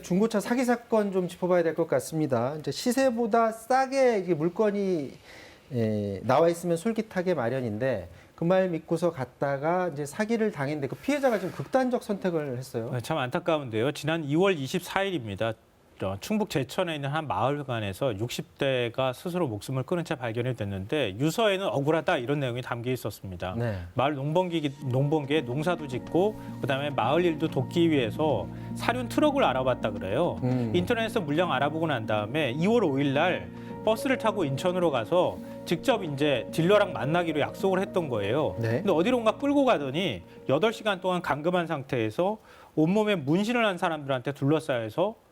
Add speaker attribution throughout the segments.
Speaker 1: 중고차 사기 사건 좀 짚어봐야 될 것 같습니다. 이제 시세보다 싸게 이게 물건이 나와 있으면 솔깃하게 마련인데 그 말 믿고서 갔다가 이제 사기를 당했는데 그 피해자가 좀 극단적 선택을 했어요.
Speaker 2: 참 안타까운데요. 지난 2월 24일입니다. 충북 제천에 있는 한 마을관에서 60대가 스스로 목숨을 끊은 채 발견이 됐는데 유서에는 억울하다 이런 내용이 담겨 있었습니다.
Speaker 1: 네.
Speaker 2: 마을 농번기에 농사도 짓고 그다음에 마을 일도 돕기 위해서 사륜 트럭을 알아봤다 그래요. 인터넷에서 물량 알아보고 난 다음에 2월 5일 날 버스를 타고 인천으로 가서 직접 이제 딜러랑 만나기로 약속을 했던 거예요.
Speaker 1: 네.
Speaker 2: 근데 어디론가 끌고 가더니 8시간 동안 감금한 상태에서 온몸에 문신을 한 사람들한테 둘러싸여서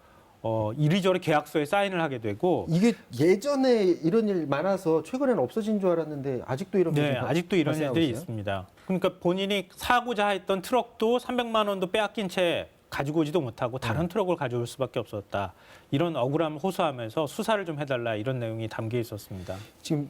Speaker 2: 이리저리 계약서에 사인을 하게 되고
Speaker 1: 이게 예전에 이런 일 많아서 최근에는 없어진 줄 알았는데 아직도 이런
Speaker 2: 네,
Speaker 1: 일이
Speaker 2: 아직도 이런
Speaker 1: 발생하고
Speaker 2: 일들이
Speaker 1: 있어요?
Speaker 2: 있습니다. 그러니까 본인이 사고자 했던 트럭도 300만 원도 빼앗긴 채 가지고 오지도 못하고 다른 트럭을 가져올 수밖에 없었다. 이런 억울함을 호소하면서 수사를 좀 해달라 이런 내용이 담겨 있었습니다.
Speaker 1: 지금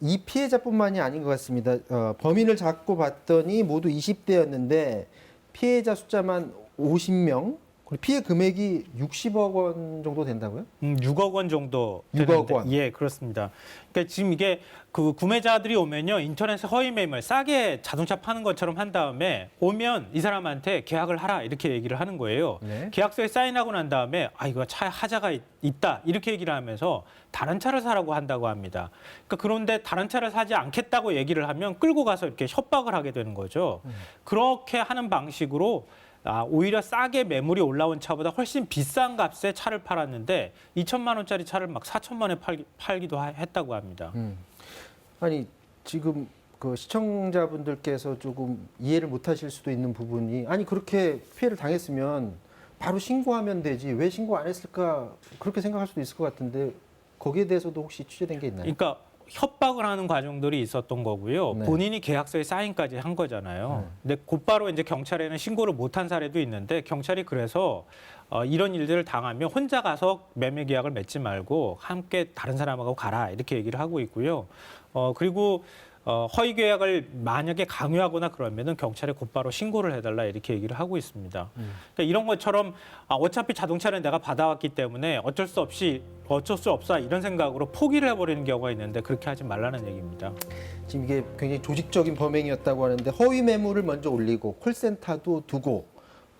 Speaker 1: 이 피해자뿐만이 아닌 것 같습니다. 범인을 잡고 봤더니 모두 20대였는데 피해자 숫자만 50명. 피해 금액이 60억 원 정도 된다고요?
Speaker 2: 6억 원 정도
Speaker 1: 6억
Speaker 2: 되는데,
Speaker 1: 원.
Speaker 2: 예, 그렇습니다. 그러니까 지금 이게 그 구매자들이 오면요 인터넷에 허위 매물 싸게 자동차 파는 것처럼 한 다음에 오면 이 사람한테 계약을 하라 이렇게 얘기를 하는 거예요.
Speaker 1: 네.
Speaker 2: 계약서에 사인하고 난 다음에 이거 차에 하자가 있다 이렇게 얘기를 하면서 다른 차를 사라고 한다고 합니다. 그러니까 그런데 다른 차를 사지 않겠다고 얘기를 하면 끌고 가서 이렇게 협박을 하게 되는 거죠. 그렇게 하는 방식으로 오히려 싸게 매물이 올라온 차보다 훨씬 비싼 값에 차를 팔았는데 2천만 원짜리 차를 막 4천만 원에 팔기도 했다고 합니다.
Speaker 1: 아니 지금 그 시청자분들께서 조금 이해를 못하실 수도 있는 부분이 아니 그렇게 피해를 당했으면 바로 신고하면 되지 왜 신고 안 했을까 그렇게 생각할 수도 있을 것 같은데 거기에 대해서도 혹시 취재된 게 있나요?
Speaker 2: 그러니까 협박을 하는 과정들이 있었던 거고요.
Speaker 1: 네.
Speaker 2: 본인이 계약서에 사인까지 한 거잖아요. 근데 곧바로 이제 경찰에는 신고를 못한 사례도 있는데 경찰이 그래서 이런 일들을 당하면 혼자 가서 매매 계약을 맺지 말고 함께 다른 사람하고 가라 이렇게 얘기를 하고 있고요. 그리고 허위 계약을 만약에 강요하거나 그러면은 경찰에 곧바로 신고를 해달라 이렇게 얘기를 하고 있습니다. 그러니까 이런 것처럼 어차피 자동차는 내가 받아왔기 때문에 어쩔 수 없어 이런 생각으로 포기를 해버리는 경우가 있는데 그렇게 하지 말라는 얘기입니다.
Speaker 1: 지금 이게 굉장히 조직적인 범행이었다고 하는데 허위 매물을 먼저 올리고 콜센터도 두고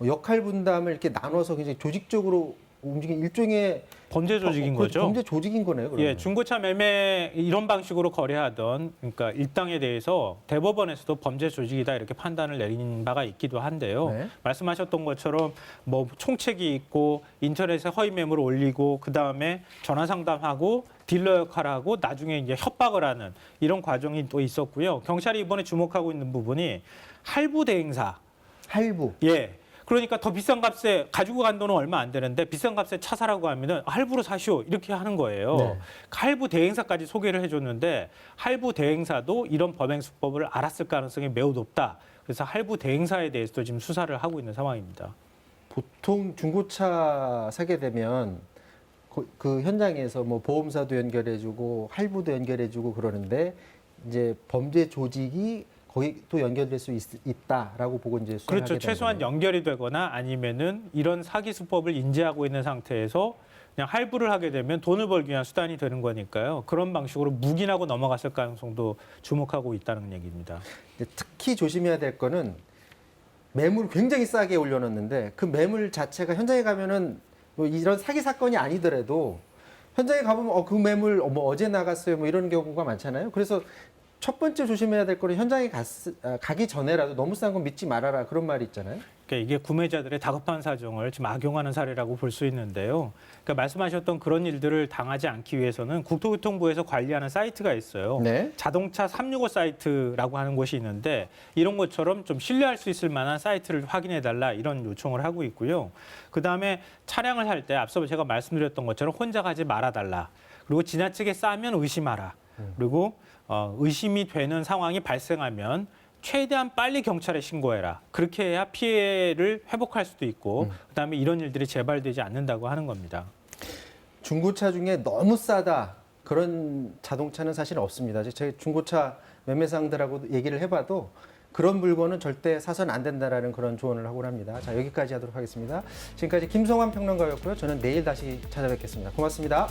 Speaker 1: 역할 분담을 이렇게 나눠서 굉장히 조직적으로 움직인 일종의
Speaker 2: 범죄 조직인 거죠.
Speaker 1: 범죄 조직인 거네요. 그러면.
Speaker 2: 예, 중고차 매매 이런 방식으로 거래하던 그러니까 일당에 대해서 대법원에서도 범죄 조직이다 이렇게 판단을 내린 바가 있기도 한데요.
Speaker 1: 네.
Speaker 2: 말씀하셨던 것처럼 뭐 총책이 있고 인터넷에 허위 매물을 올리고 그 다음에 전화 상담하고 딜러 역할하고 나중에 이제 협박을 하는 이런 과정이 또 있었고요. 경찰이 이번에 주목하고 있는 부분이 할부 대행사.
Speaker 1: 할부.
Speaker 2: 예. 그러니까 더 비싼 값에 가지고 간 돈은 얼마 안 되는데 비싼 값에 차 사라고 하면은 할부로 사시오 이렇게 하는 거예요.
Speaker 1: 네.
Speaker 2: 할부 대행사까지 소개를 해줬는데 할부 대행사도 이런 범행 수법을 알았을 가능성이 매우 높다. 그래서 할부 대행사에 대해서도 지금 수사를 하고 있는 상황입니다.
Speaker 1: 보통 중고차 사게 되면 그 현장에서 뭐 보험사도 연결해주고 할부도 연결해주고 그러는데 이제 범죄 조직이 거기 또 연결될 수 있다라고 보고 이제 수사를
Speaker 2: 그렇죠.
Speaker 1: 하게 되는
Speaker 2: 최소한
Speaker 1: 거네요.
Speaker 2: 연결이 되거나 아니면은 이런 사기 수법을 인지하고 있는 상태에서 그냥 할부를 하게 되면 돈을 벌기 위한 수단이 되는 거니까요. 그런 방식으로 묵인하고 넘어갔을 가능성도 주목하고 있다는 얘기입니다.
Speaker 1: 이제 특히 조심해야 될 거는 매물을 굉장히 싸게 올려놨는데 그 매물 자체가 현장에 가면은 뭐 이런 사기 사건이 아니더라도 현장에 가보면 그 매물 뭐 어제 나갔어요 뭐 이런 경우가 많잖아요. 그래서 첫 번째 조심해야 될 거는 현장에 가기 전에라도 너무 싼 건 믿지 말아라 그런 말이 있잖아요.
Speaker 2: 그러니까 이게 구매자들의 다급한 사정을 지금 악용하는 사례라고 볼 수 있는데요. 그러니까 말씀하셨던 그런 일들을 당하지 않기 위해서는 국토교통부에서 관리하는 사이트가 있어요.
Speaker 1: 네.
Speaker 2: 자동차 365 사이트라고 하는 곳이 있는데 이런 것처럼 좀 신뢰할 수 있을 만한 사이트를 확인해달라 이런 요청을 하고 있고요. 그다음에 차량을 살 때 앞서 제가 말씀드렸던 것처럼 혼자 가지 말아달라. 그리고 지나치게 싸면 의심하라. 그리고 의심이 되는 상황이 발생하면 최대한 빨리 경찰에 신고해라. 그렇게 해야 피해를 회복할 수도 있고 그다음에 이런 일들이 재발되지 않는다고 하는 겁니다.
Speaker 1: 중고차 중에 너무 싸다 그런 자동차는 사실 없습니다. 제가 중고차 매매상들하고 얘기를 해봐도 그런 물건은 절대 사서는 안 된다라는 그런 조언을 하곤 합니다. 자, 여기까지 하도록 하겠습니다. 지금까지 김성환 평론가였고요. 저는 내일 다시 찾아뵙겠습니다. 고맙습니다.